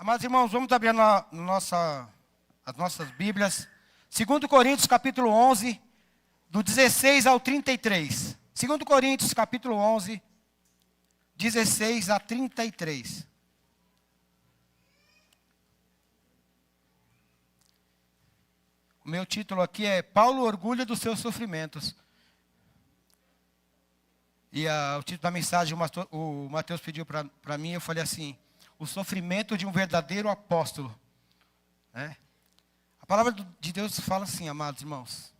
Amados irmãos, vamos abrir as nossas Bíblias. 2 Coríntios, capítulo 11, do 16 ao 33. 2 Coríntios, capítulo 11, 16 a 33. O meu título aqui é Paulo orgulha dos seus sofrimentos. E o título da mensagem, o Mateus pediu para mim, eu falei assim: o sofrimento de um verdadeiro apóstolo. A palavra de Deus fala assim, amados irmãos.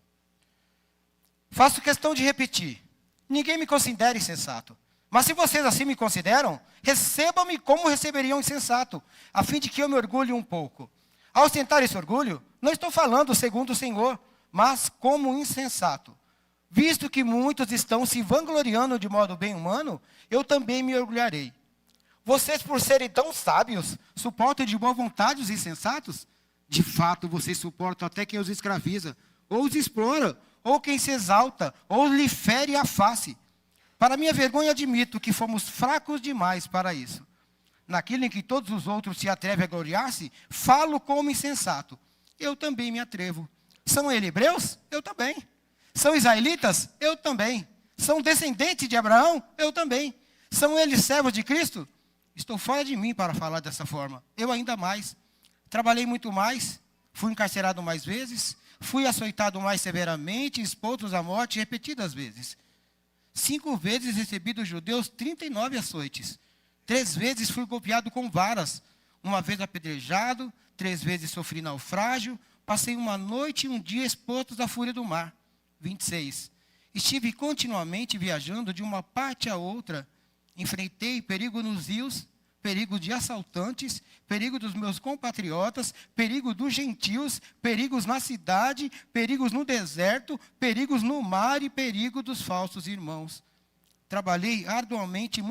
Faço questão de repetir. Ninguém me considera insensato. Mas se vocês assim me consideram, recebam-me como receberiam insensato, a fim de que eu me orgulhe um pouco. Ao ostentar esse orgulho, não estou falando segundo o Senhor, mas como insensato. Visto que muitos estão se vangloriando de modo bem humano, eu também me orgulharei. Vocês, por serem tão sábios, suportam de boa vontade os insensatos? De fato, vocês suportam até quem os escraviza, ou os explora, ou quem se exalta, ou lhe fere a face. Para minha vergonha, admito que fomos fracos demais para isso. Naquilo em que todos os outros se atrevem a gloriar-se, falo como insensato. Eu também me atrevo. São eles hebreus? Eu também. São israelitas? Eu também. São descendentes de Abraão? Eu também. São eles servos de Cristo? Estou fora de mim para falar dessa forma. Eu ainda mais. Trabalhei muito mais, fui encarcerado mais vezes, fui açoitado mais severamente, exposto à morte repetidas vezes. 5 vezes recebi dos judeus 39 açoites. 3 vezes fui golpeado com varas. 1 vez apedrejado, 3 vezes sofri naufrágio. Passei 1 noite e 1 dia expostos à fúria do mar. 26. Estive continuamente viajando de uma parte a outra. Enfrentei perigo nos rios, perigo de assaltantes, perigo dos meus compatriotas, perigo dos gentios, perigos na cidade, perigos no deserto, perigos no mar e perigo dos falsos irmãos. Trabalhei arduamente.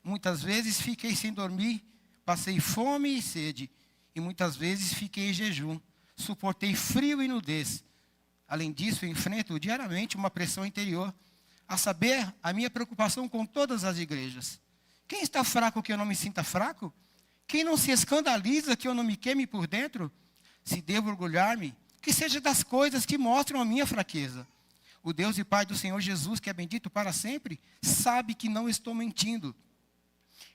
Muitas vezes fiquei sem dormir, passei fome e sede, e muitas vezes fiquei em jejum. Suportei frio e nudez. Além disso, enfrento diariamente uma pressão interior, a saber, a minha preocupação com todas as igrejas. Quem está fraco que eu não me sinta fraco? Quem não se escandaliza que eu não me queime por dentro? Se devo orgulhar-me, que seja das coisas que mostram a minha fraqueza. O Deus e Pai do Senhor Jesus, que é bendito para sempre, sabe que não estou mentindo.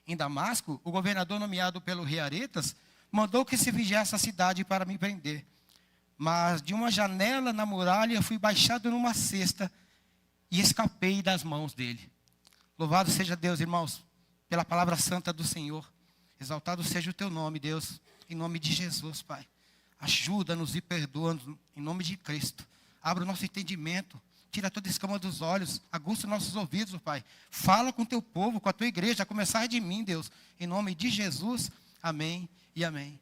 Em Damasco, o governador nomeado pelo rei Aretas mandou que se vigiasse a cidade para me prender. Mas de uma janela na muralha fui baixado numa cesta e escapei das mãos dele. Louvado seja Deus, irmãos, pela palavra santa do Senhor. Exaltado seja o teu nome, Deus, em nome de Jesus, Pai. Ajuda-nos e perdoa-nos em nome de Cristo. Abra o nosso entendimento, tira toda a escama dos olhos, aguça os nossos ouvidos, Pai. Fala com o teu povo, com a tua igreja, a começar de mim, Deus, em nome de Jesus. Amém e amém.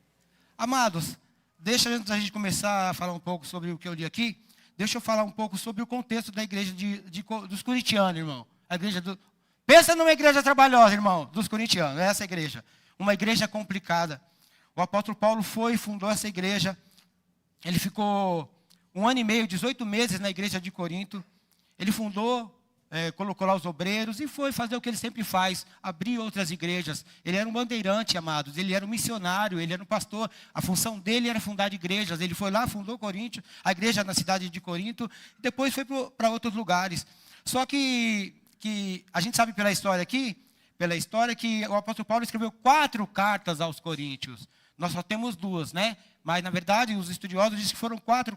Amados, deixa antes da gente começar a falar um pouco sobre o que eu li aqui, deixa eu falar um pouco sobre o contexto da igreja dos corintianos, irmão. A igreja Pensa numa igreja trabalhosa, irmão, dos corintianos, essa igreja. Uma igreja complicada. O apóstolo Paulo foi e fundou essa igreja. Ele ficou 1 ano e meio, 18 meses na igreja de Corinto. Ele fundou, colocou lá os obreiros e foi fazer o que ele sempre faz, abrir outras igrejas. Ele era um bandeirante, amados, ele era um missionário, ele era um pastor. A função dele era fundar igrejas. Ele foi lá, fundou Corinto, a igreja na cidade de Corinto, depois foi para outros lugares. Só que a gente sabe pela história que o apóstolo Paulo escreveu 4 cartas aos coríntios. Nós só temos 2, né? Mas, na verdade, os estudiosos dizem que foram 4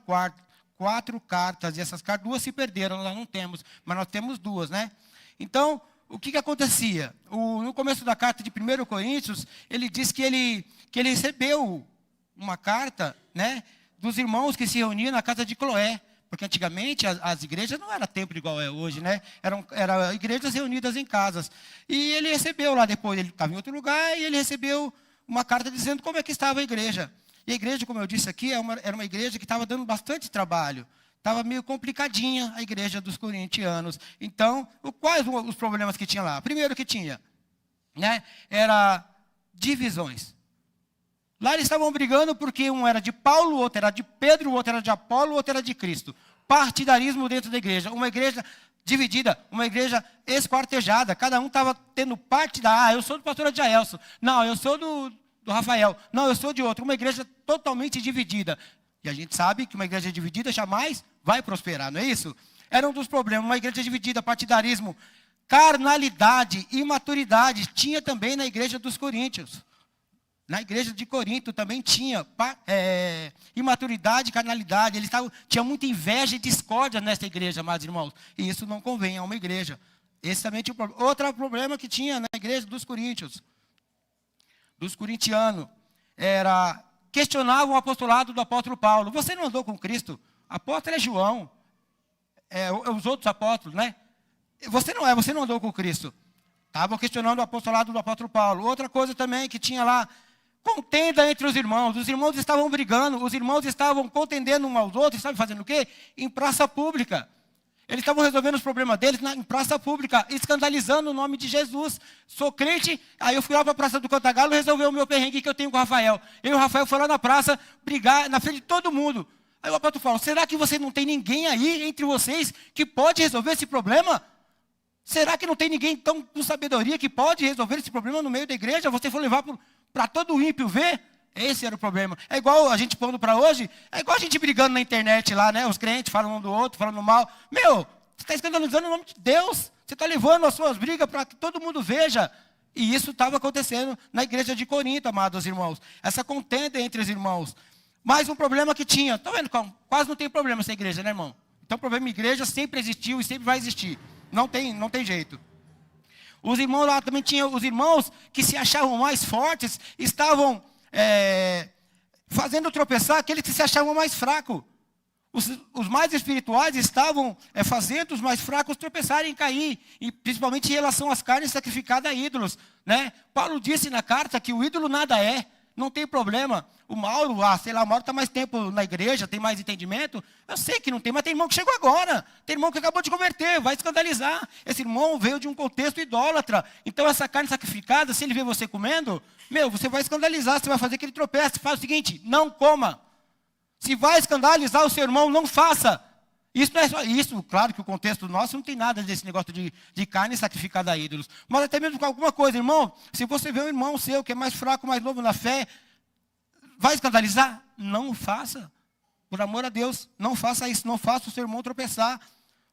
cartas, e essas cartas, 2 se perderam, nós não temos, mas nós temos 2, né? Então, o que acontecia? No começo da carta de 1 Coríntios, ele diz que ele recebeu uma carta, né, dos irmãos que se reuniam na casa de Cloé. Porque antigamente as igrejas não eram templo igual é hoje, né? Eram igrejas reunidas em casas. E ele recebeu lá depois, ele estava em outro lugar, e ele recebeu uma carta dizendo como é que estava a igreja. E a igreja, como eu disse aqui, era uma igreja que estava dando bastante trabalho. Estava meio complicadinha a igreja dos corintianos. Então, quais os problemas que tinha lá? Primeiro que tinha, né? Era divisões. Lá eles estavam brigando porque um era de Paulo, o outro era de Pedro, o outro era de Apolo, o outro era de Cristo. Partidarismo dentro da igreja. Uma igreja dividida, uma igreja esquartejada. Cada um estava tendo parte eu sou do pastor Adjaelson. Não, eu sou do Rafael. Não, eu sou de outro. Uma igreja totalmente dividida. E a gente sabe que uma igreja dividida jamais vai prosperar, não é isso? Era um dos problemas, uma igreja dividida, partidarismo, carnalidade, imaturidade. Tinha também na igreja dos Coríntios. Na igreja de Corinto também tinha imaturidade e carnalidade. Tinha muita inveja e discórdia nessa igreja, amados irmãos. E isso não convém a uma igreja. Esse também tinha um problema. Outro problema que tinha na igreja dos Coríntios, dos corintianos, questionavam o apostolado do apóstolo Paulo. Você não andou com Cristo? Apóstolo é João. Os outros apóstolos, né? Você não andou com Cristo. Estavam questionando o apostolado do apóstolo Paulo. Outra coisa também que tinha lá, contenda entre os irmãos. Os irmãos estavam brigando, os irmãos estavam contendendo uns aos outros, sabe fazendo o quê? Em praça pública. Eles estavam resolvendo os problemas deles em praça pública, escandalizando o nome de Jesus. Sou crente, aí eu fui lá para a Praça do Cantagalo e resolvi o meu perrengue que eu tenho com o Rafael. Eu e o Rafael fomos lá na praça, brigar na frente de todo mundo. Aí o apóstolo fala, será que você não tem ninguém aí entre vocês que pode resolver esse problema? Será que não tem ninguém tão com sabedoria que pode resolver esse problema no meio da igreja? Você for levar para todo ímpio ver? Esse era o problema. É igual a gente pondo para hoje, é igual a gente brigando na internet lá, né? Os crentes falam um do outro, falando mal. Você está escandalizando o nome de Deus. Você está levando as suas brigas para que todo mundo veja. E isso estava acontecendo na igreja de Corinto, amados irmãos. Essa contenda entre os irmãos. Mais um problema que tinha. Está vendo? Quase não tem problema essa igreja, né, irmão? Então o problema igreja sempre existiu e sempre vai existir. Não tem jeito. Os irmãos lá também tinham, os irmãos que se achavam mais fortes, estavam fazendo tropeçar aqueles que se achavam mais fracos. Os mais espirituais estavam fazendo os mais fracos tropeçarem e cair, e principalmente em relação às carnes sacrificadas a ídolos. Né? Paulo disse na carta que o ídolo nada é. Não tem problema. O Mauro, o Mauro está mais tempo na igreja, tem mais entendimento. Eu sei que não tem, mas tem irmão que chegou agora. Tem irmão que acabou de converter, vai escandalizar. Esse irmão veio de um contexto idólatra. Então essa carne sacrificada, se ele vê você comendo, você vai escandalizar, você vai fazer que ele tropece. Faz o seguinte, não coma. Se vai escandalizar o seu irmão, não faça. Isso não é só isso, claro que o contexto nosso não tem nada desse negócio de carne sacrificada a ídolos. Mas até mesmo com alguma coisa, irmão, se você vê um irmão seu que é mais fraco, mais novo na fé, vai escandalizar? Não faça. Por amor a Deus, não faça isso, não faça o seu irmão tropeçar.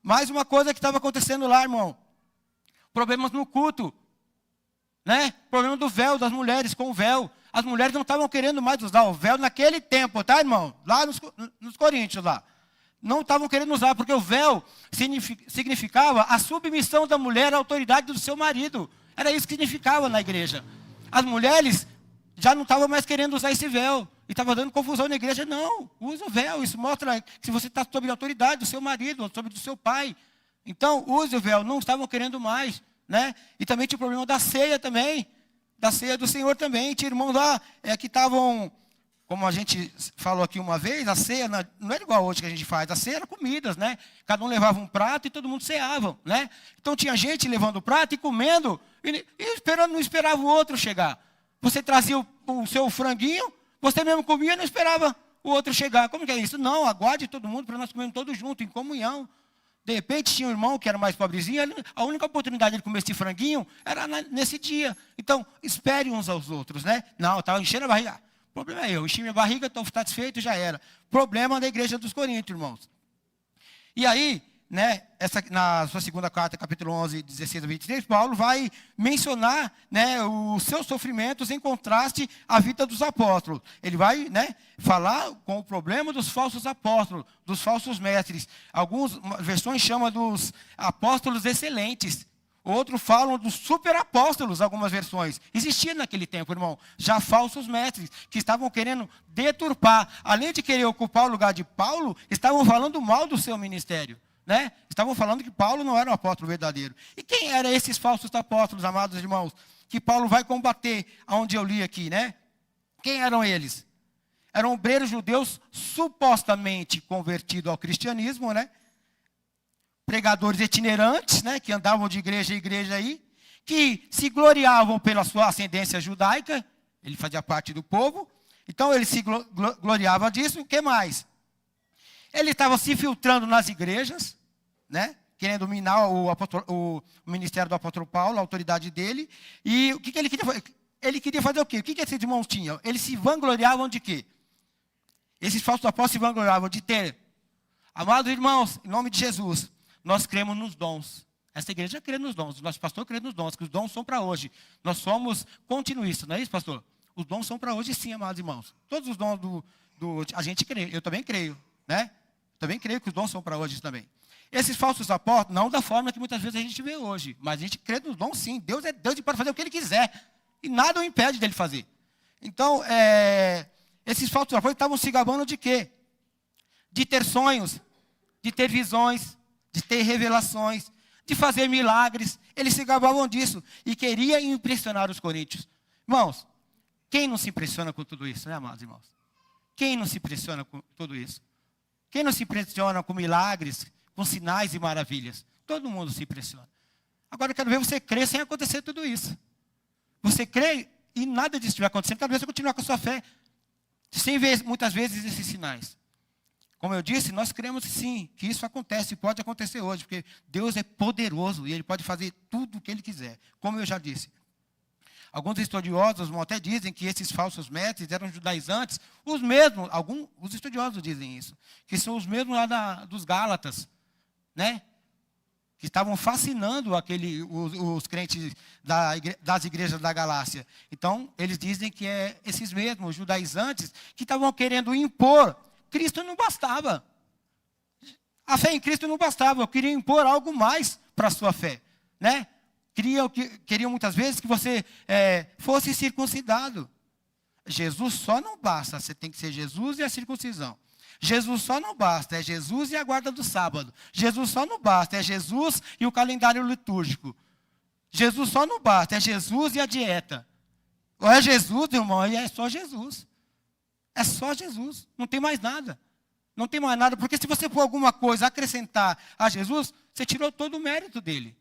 Mais uma coisa que estava acontecendo lá, irmão. Problemas no culto. Né? Problema do véu, das mulheres com o véu. As mulheres não estavam querendo mais usar o véu naquele tempo, tá, irmão? Lá nos Coríntios, lá. Não estavam querendo usar, porque o véu significava a submissão da mulher à autoridade do seu marido. Era isso que significava na igreja. As mulheres já não estavam mais querendo usar esse véu. E estava dando confusão na igreja. Não, usa o véu. Isso mostra que você está sob a autoridade do seu marido, sob do seu pai. Então, use o véu. Não estavam querendo mais. Né? E também tinha o problema da ceia também. Da ceia do Senhor também. Tinha irmãos lá que estavam... Como a gente falou aqui uma vez, a ceia não era igual hoje que a gente faz. A ceia era comidas, né? Cada um levava um prato e todo mundo ceava, né? Então tinha gente levando o prato e comendo e não esperava o outro chegar. Você trazia o seu franguinho, você mesmo comia e não esperava o outro chegar. Como que é isso? Não, aguarde todo mundo para nós comermos todos juntos, em comunhão. De repente tinha um irmão que era mais pobrezinho, a única oportunidade de comer esse franguinho era nesse dia. Então, espere uns aos outros, né? Não, estava enchendo a barriga. O problema é eu enchi minha barriga, estou satisfeito, já era. Problema da igreja dos Coríntios, irmãos. E aí, né, na sua segunda carta, capítulo 11, 16 a 23, Paulo vai mencionar, né, os seus sofrimentos em contraste à vida dos apóstolos. Ele vai, né, falar com o problema dos falsos apóstolos, dos falsos mestres. Algumas versões chamam dos apóstolos excelentes. Outros falam dos superapóstolos, algumas versões. Existia naquele tempo, irmão, já falsos mestres que estavam querendo deturpar. Além de querer ocupar o lugar de Paulo, estavam falando mal do seu ministério. Né? Estavam falando que Paulo não era um apóstolo verdadeiro. E quem eram esses falsos apóstolos, amados irmãos, que Paulo vai combater, aonde eu li aqui, né? Quem eram eles? Eram obreiros judeus supostamente convertidos ao cristianismo, né? Pregadores itinerantes, né, que andavam de igreja em igreja aí, que se gloriavam pela sua ascendência judaica, ele fazia parte do povo, então ele se gloriava disso. O que mais? Ele estava se filtrando nas igrejas, né, querendo minar o ministério do apóstolo Paulo, a autoridade dele. E o que ele queria fazer? Ele queria fazer o quê? O que esses irmãos tinham? Eles se vangloriavam de quê? Esses falsos apóstolos se vangloriavam de ter. Amados irmãos, em nome de Jesus, nós cremos nos dons. Essa igreja crê nos dons, o nosso pastor crê nos dons, que os dons são para hoje. Nós somos continuistas, não é isso, pastor? Os dons são para hoje sim, amados irmãos. Todos os dons a gente crê, eu também creio, né? Também creio que os dons são para hoje também. Esses falsos apóstolos, não da forma que muitas vezes a gente vê hoje, mas a gente crê nos dons sim. Deus é Deus e pode fazer o que Ele quiser. E nada o impede dele fazer. Então, esses falsos apóstolos estavam se gabando de quê? De ter sonhos, de ter visões, de ter revelações, de fazer milagres. Eles se gabavam disso e queriam impressionar os coríntios. Irmãos, quem não se impressiona com tudo isso, né, amados irmãos? Quem não se impressiona com tudo isso? Quem não se impressiona com milagres, com sinais e maravilhas? Todo mundo se impressiona. Agora eu quero ver você crer sem acontecer tudo isso. Você crê e nada disso estiver acontecendo, talvez você continue com a sua fé, sem ver muitas vezes esses sinais. Como eu disse, nós cremos sim, que isso acontece, pode acontecer hoje, porque Deus é poderoso e Ele pode fazer tudo o que Ele quiser, como eu já disse. Alguns estudiosos até dizem que esses falsos mestres eram judaizantes, os mesmos, os estudiosos dizem isso, que são os mesmos lá dos Gálatas, né? Que estavam fascinando os crentes das igrejas da Galácia. Então, eles dizem que esses mesmos judaizantes que estavam querendo impor. Cristo não bastava. A fé em Cristo não bastava. Eu queria impor algo mais para a sua fé, né? Queriam muitas vezes que você fosse circuncidado. Jesus só não basta. Você tem que ser Jesus e a circuncisão. Jesus só não basta, é Jesus e a guarda do sábado. Jesus só não basta, é Jesus e o calendário litúrgico. Jesus só não basta, é Jesus e a dieta. Ou é Jesus, irmão, e é só Jesus. É só Jesus, não tem mais nada. Não tem mais nada, porque se você for alguma coisa acrescentar a Jesus, você tirou todo o mérito dele.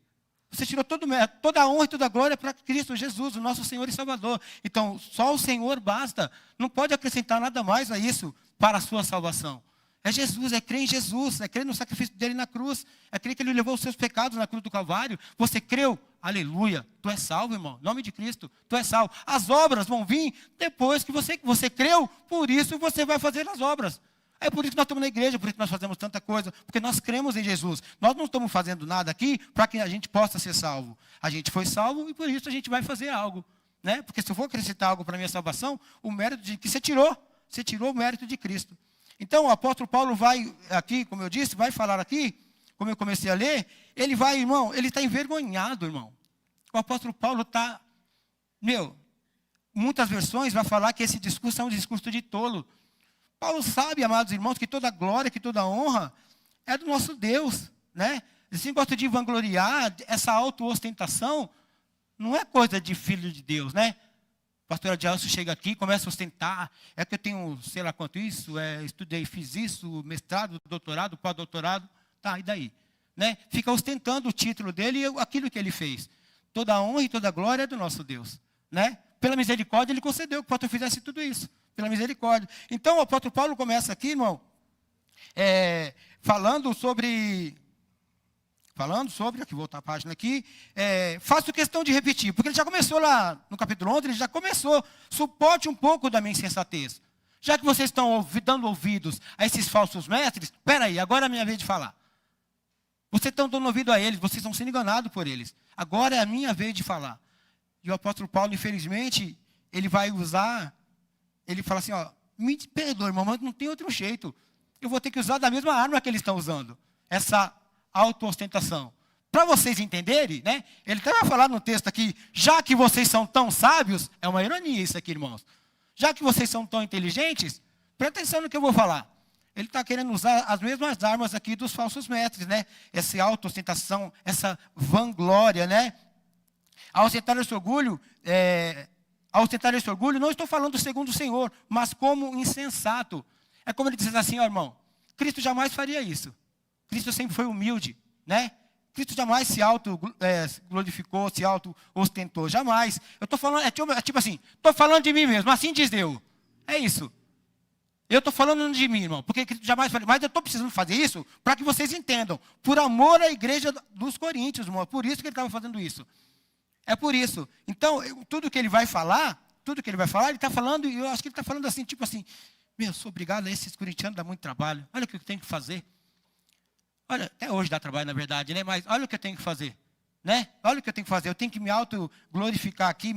Você tirou todo o mérito, toda a honra e toda a glória para Cristo Jesus, o nosso Senhor e Salvador. Então, só o Senhor basta. Não pode acrescentar nada mais a isso para a sua salvação. É Jesus, é crer em Jesus, é crer no sacrifício dele na cruz, é crer que ele levou os seus pecados na cruz do Calvário. Você creu? Aleluia. Tu és salvo, irmão. Em nome de Cristo, tu és salvo. As obras vão vir depois que você creu, por isso você vai fazer as obras. É por isso que nós estamos na igreja, por isso que nós fazemos tanta coisa, porque nós cremos em Jesus. Nós não estamos fazendo nada aqui para que a gente possa ser salvo. A gente foi salvo e por isso a gente vai fazer algo, né? Porque se eu for acrescentar algo para a minha salvação, o mérito de que você tirou o mérito de Cristo. Então o apóstolo Paulo vai aqui, como eu disse, vai falar aqui, como eu comecei a ler, ele vai, irmão, ele está envergonhado, irmão. O apóstolo Paulo está, muitas versões vai falar que esse discurso é um discurso de tolo. Paulo sabe, amados irmãos, que toda glória, que toda honra é do nosso Deus, né? Esse gosta de vangloriar, essa auto-ostentação, não é coisa de filho de Deus, né? O pastor Adilson chega aqui, começa a ostentar, é que eu tenho, sei lá quanto isso, estudei, fiz isso, mestrado, doutorado, pós-doutorado, tá, e daí? Né? Fica ostentando o título dele e aquilo que ele fez. Toda a honra e toda a glória é do nosso Deus, né? Pela misericórdia, ele concedeu que o pastor fizesse tudo isso. Pela misericórdia. Então, o apóstolo Paulo começa aqui, irmão, falando sobre, aqui, voltar a página aqui, faço questão de repetir, porque ele já começou lá no capítulo 11, ele já começou, suporte um pouco da minha insensatez. Já que vocês estão dando ouvidos a esses falsos mestres, espera aí, agora é a minha vez de falar. Vocês estão dando ouvido a eles, vocês estão sendo enganados por eles. Agora é a minha vez de falar. E o apóstolo Paulo, infelizmente, ele vai usar... Ele fala assim, me perdoe, irmão, mas não tem outro jeito. Eu vou ter que usar da mesma arma que eles estão usando. Essa auto-ostentação. Para vocês entenderem, né? Ele até vai falar no texto aqui, já que vocês são tão sábios, é uma ironia isso aqui, irmãos. Já que vocês são tão inteligentes, presta atenção no que eu vou falar. Ele está querendo usar as mesmas armas aqui dos falsos mestres, né? Essa auto-ostentação, essa vanglória, né? Ao ostentar esse orgulho... Ao ostentar esse orgulho, não estou falando segundo o Senhor, mas como insensato. É como ele diz assim, irmão, Cristo jamais faria isso. Cristo sempre foi humilde, né? Cristo jamais se auto-glorificou, se auto-ostentou, jamais. Eu estou falando, tipo assim, estou falando de mim mesmo, assim diz Deus. É isso. Eu estou falando de mim, irmão, porque Cristo jamais falou, mas eu estou precisando fazer isso para que vocês entendam. Por amor à igreja dos Coríntios, irmão. É por isso que ele estava fazendo isso. É por isso. Então, tudo que ele vai falar, ele está falando, e eu acho que ele está falando assim, tipo assim, meu, sou obrigado a esses corintianos, dá muito trabalho. Olha o que eu tenho que fazer. Olha, até hoje dá trabalho, na verdade, né? Mas olha o que eu tenho que fazer. Né? Olha o que eu tenho que fazer. Eu tenho que me auto-glorificar aqui,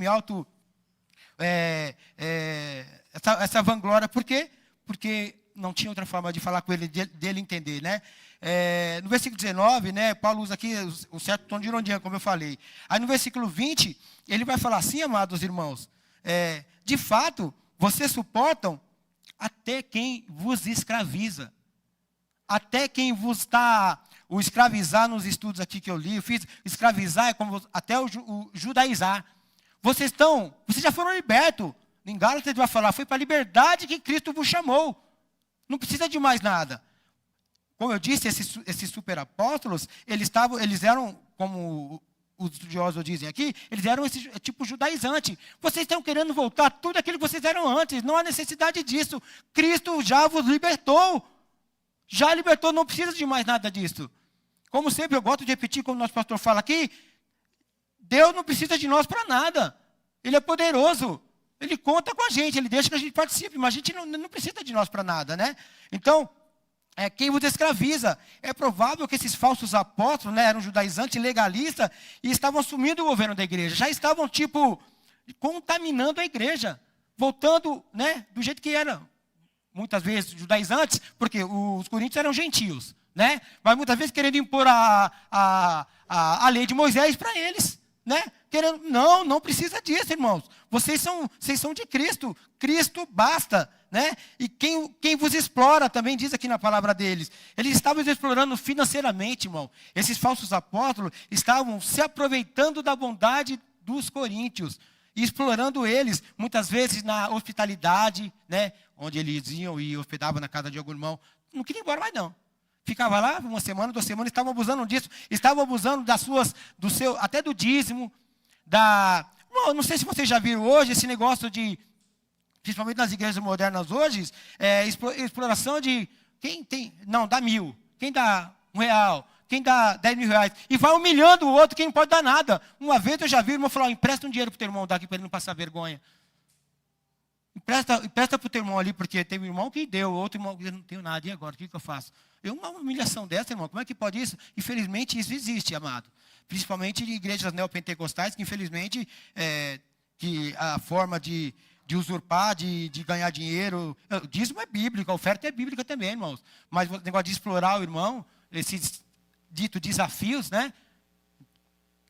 essa vanglória. Por quê? Porque não tinha outra forma de falar com ele, dele entender, né? No versículo 19, né, Paulo usa aqui o certo tom de ironia, como eu falei. Aí no versículo 20, ele vai falar assim, amados irmãos, de fato, vocês suportam até quem vos escraviza. Até quem vos está, o escravizar nos estudos aqui que eu li, eu fiz, escravizar é como até o judaizar. Vocês já foram libertos. Em Gálatas ele vai falar, foi para a liberdade que Cristo vos chamou. Não precisa de mais nada. Como eu disse, esses superapóstolos, eles eram, como os estudiosos dizem aqui, eles eram esse tipo judaizante. Vocês estão querendo voltar tudo aquilo que vocês eram antes. Não há necessidade disso. Cristo já vos libertou. Já libertou, não precisa de mais nada disso. Como sempre, eu gosto de repetir, como o nosso pastor fala aqui, Deus não precisa de nós para nada. Ele é poderoso. Ele conta com a gente, ele deixa que a gente participe, mas a gente não precisa de nós para nada, né? Então, quem vos escraviza. É provável que esses falsos apóstolos, né, eram judaizantes, legalistas, e estavam assumindo o governo da igreja. Já estavam, contaminando a igreja. Voltando, né, do jeito que era. Muitas vezes judaizantes, porque os coríntios eram gentios, né? Mas muitas vezes querendo impor a lei de Moisés para eles, né? Não precisa disso, irmãos. Vocês são de Cristo. Cristo basta, né? E quem vos explora, também diz aqui na palavra deles. Eles estavam explorando financeiramente, irmão. Esses falsos apóstolos estavam se aproveitando da bondade dos coríntios. E explorando eles, muitas vezes na hospitalidade, né? Onde eles iam e hospedavam na casa de algum irmão. Não queria ir embora mais não. Ficava lá uma semana, 2 semanas, estavam abusando disso. Estavam abusando até do dízimo. Não sei se vocês já viram hoje esse negócio principalmente nas igrejas modernas hoje, exploração de dá 1.000, quem dá R$1, quem dá 10 mil reais, e vai humilhando o outro, quem não pode dar nada. Uma vez eu já vi o irmão falar, empresta um dinheiro para o teu irmão dar aqui para ele não passar vergonha. Empresta para o teu irmão ali, porque tem um irmão que deu, outro irmão que eu não tenho nada, e agora, o que eu faço? Uma humilhação dessa, irmão, como é que pode isso? Infelizmente isso existe, amado. Principalmente em igrejas neopentecostais, que infelizmente, que a forma de usurpar, de ganhar dinheiro, o dízimo é bíblico, a oferta é bíblica também, irmãos. Mas o negócio de explorar o irmão, esses ditos desafios, né?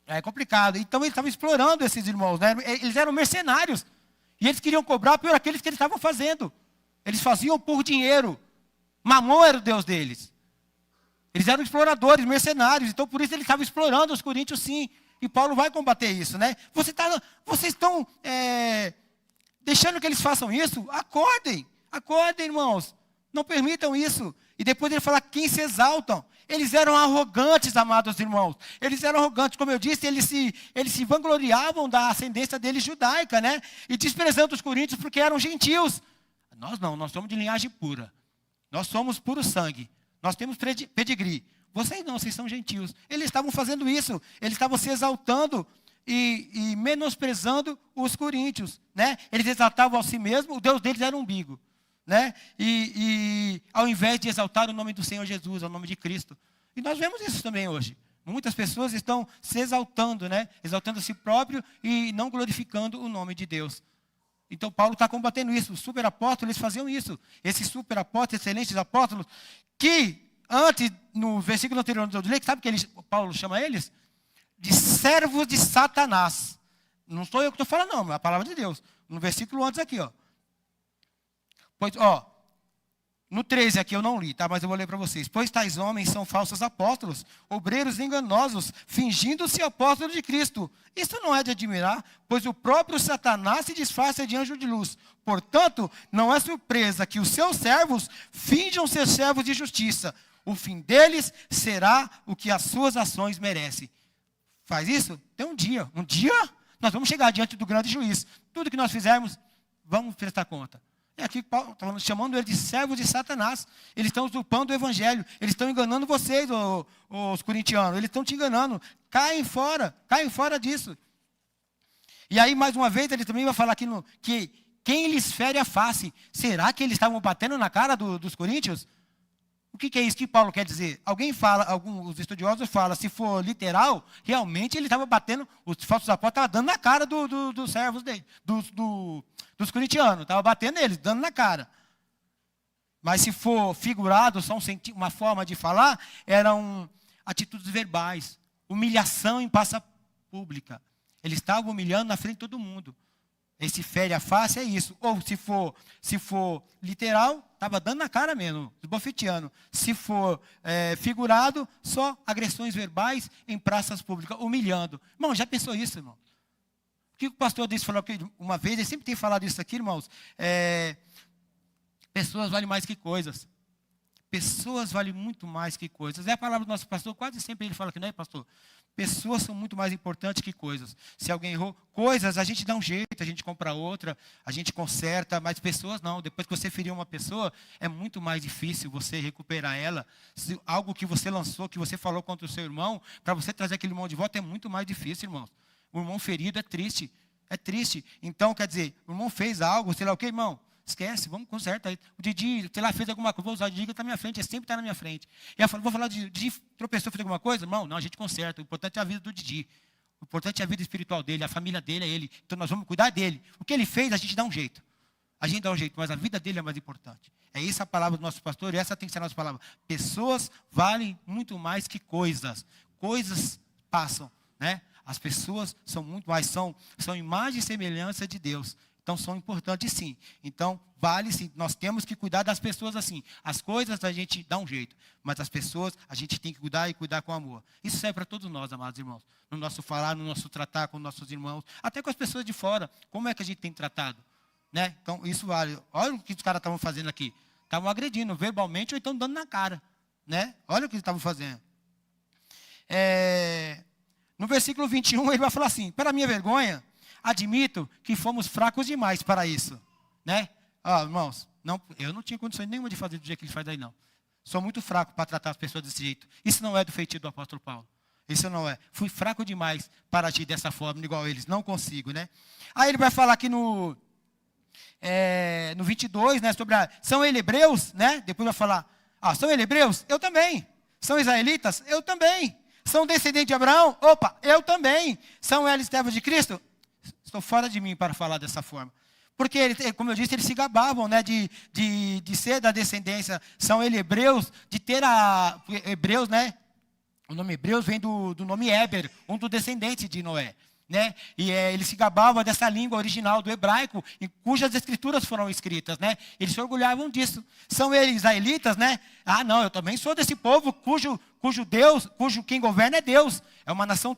É complicado. Então eles estavam explorando esses irmãos, né? Eles eram mercenários. E eles queriam cobrar por aqueles que eles estavam fazendo. Eles faziam por dinheiro. Mamon era o Deus deles. Eles eram exploradores, mercenários. Então por isso eles estavam explorando os coríntios, sim. E Paulo vai combater isso, né? Vocês estão deixando que eles façam isso? Acordem, irmãos. Não permitam isso. E depois ele fala quem se exaltam. Eles eram arrogantes, amados irmãos. Eles eram arrogantes, como eu disse, eles se vangloriavam da ascendência deles judaica, né? E desprezando os coríntios porque eram gentios. Nós não, nós somos de linhagem pura. Nós somos puro sangue. Nós temos pedigree. Vocês não, vocês são gentios. Eles estavam fazendo isso. Eles estavam se exaltando e menosprezando os coríntios, né? Eles exaltavam a si mesmos, o Deus deles era um umbigo. Né? E ao invés de exaltar o nome do Senhor Jesus, o nome de Cristo. E nós vemos isso também hoje. Muitas pessoas estão se exaltando, né? Exaltando a si próprio e não glorificando o nome de Deus. Então Paulo está combatendo isso. Os superapóstolos, eles faziam isso. Esses superapóstolos, excelentes apóstolos, que antes, no versículo anterior do livro, sabe que Paulo chama eles? De servos de Satanás. Não sou eu que estou falando, não, é a palavra de Deus. No versículo antes aqui, ó. Pois, no 13 aqui eu não li, tá? Mas eu vou ler para vocês. Pois tais homens são falsos apóstolos, obreiros enganosos, fingindo-se apóstolos de Cristo. Isso não é de admirar, pois o próprio Satanás se disfarça de anjo de luz. Portanto, não é surpresa que os seus servos finjam ser servos de justiça. O fim deles será o que as suas ações merecem. Faz isso? Tem um dia nós vamos chegar diante do grande juiz. Tudo que nós fizermos, vamos prestar conta. É aqui que Paulo está chamando ele de servos de Satanás. Eles estão usurpando o evangelho. Eles estão enganando vocês, os corintianos. Eles estão te enganando. Caem fora disso. E aí, mais uma vez, ele também vai falar aqui que quem lhes fere a face. Será que eles estavam batendo na cara dos coríntios? O que é isso que Paulo quer dizer? Alguns estudiosos falam, se for literal, realmente ele estava batendo, os falsos apóstolos estavam dando na cara dos servos dele, dos corintianos, estava batendo neles, dando na cara. Mas se for figurado, só uma forma de falar, eram atitudes verbais, humilhação em praça pública. Eles estavam humilhando na frente de todo mundo. Esse fere a face é isso. Ou se for literal, estava dando na cara mesmo, esbofeteando. Se for figurado, só agressões verbais em praças públicas, humilhando. Irmão, já pensou isso, irmão? O que o pastor disse, falou que uma vez, ele sempre tem falado isso aqui, irmãos. Pessoas valem mais que coisas. Pessoas valem muito mais que coisas. É a palavra do nosso pastor, quase sempre ele fala que não é, pastor? Pessoas são muito mais importantes que coisas. Se alguém errou, coisas a gente dá um jeito, a gente compra outra, a gente conserta, mas pessoas não. Depois que você feriu uma pessoa, é muito mais difícil você recuperar ela. Algo que você lançou, que você falou contra o seu irmão, para você trazer aquele irmão de volta é muito mais difícil, irmãos. O irmão ferido é triste. É triste. Então, quer dizer, o irmão fez algo, sei lá o que, irmão? Esquece, vamos consertar aí. O Didi, sei lá, fez alguma coisa, vou usar o Didi que está na minha frente, ele sempre está na minha frente. E eu falo, vou falar de Didi, tropeçou, fez alguma coisa? Irmão, não, a gente conserta. O importante é a vida do Didi. O importante é a vida espiritual dele, a família dele é ele. Então nós vamos cuidar dele. O que ele fez, a gente dá um jeito. A gente dá um jeito, mas a vida dele é mais importante. É essa a palavra do nosso pastor e essa tem que ser a nossa palavra. Pessoas valem muito mais que coisas. Coisas passam, né? As pessoas são muito mais, são imagem e semelhança de Deus. Então, são importantes sim. Então, vale sim. Nós temos que cuidar das pessoas assim. As coisas a gente dá um jeito. Mas as pessoas a gente tem que cuidar e cuidar com amor. Isso serve para todos nós, amados irmãos. No nosso falar, no nosso tratar com nossos irmãos. Até com as pessoas de fora. Como é que a gente tem tratado? Né? Então, isso vale. Olha o que os caras estavam fazendo aqui. Estavam agredindo verbalmente ou então dando na cara. Né? Olha o que eles estavam fazendo. No versículo 21, ele vai falar assim, para minha vergonha, admito que fomos fracos demais para isso, né? Irmãos, eu não tinha condições nenhuma de fazer do jeito que ele faz aí, não. Sou muito fraco para tratar as pessoas desse jeito. Isso não é do feitio do apóstolo Paulo. Isso não é. Fui fraco demais para agir dessa forma, igual eles. Não consigo, né? Aí ele vai falar aqui no 22, né? Sobre são hebreus, né? Depois vai falar, são hebreus? Eu também. São israelitas? Eu também. São descendentes de Abraão? Opa, eu também. São eles servos de Cristo? Estou fora de mim para falar dessa forma. Porque, como eu disse, eles se gabavam, né, de ser da descendência. São hebreus, de ter hebreus, né? O nome hebreus vem do nome Éber, um dos descendentes de Noé. Né? E ele se gabava dessa língua original do hebraico, em cujas escrituras foram escritas, né? Eles se orgulhavam disso. São eles israelitas, né? Não, eu também sou desse povo cujo Deus, quem governa é Deus. É uma nação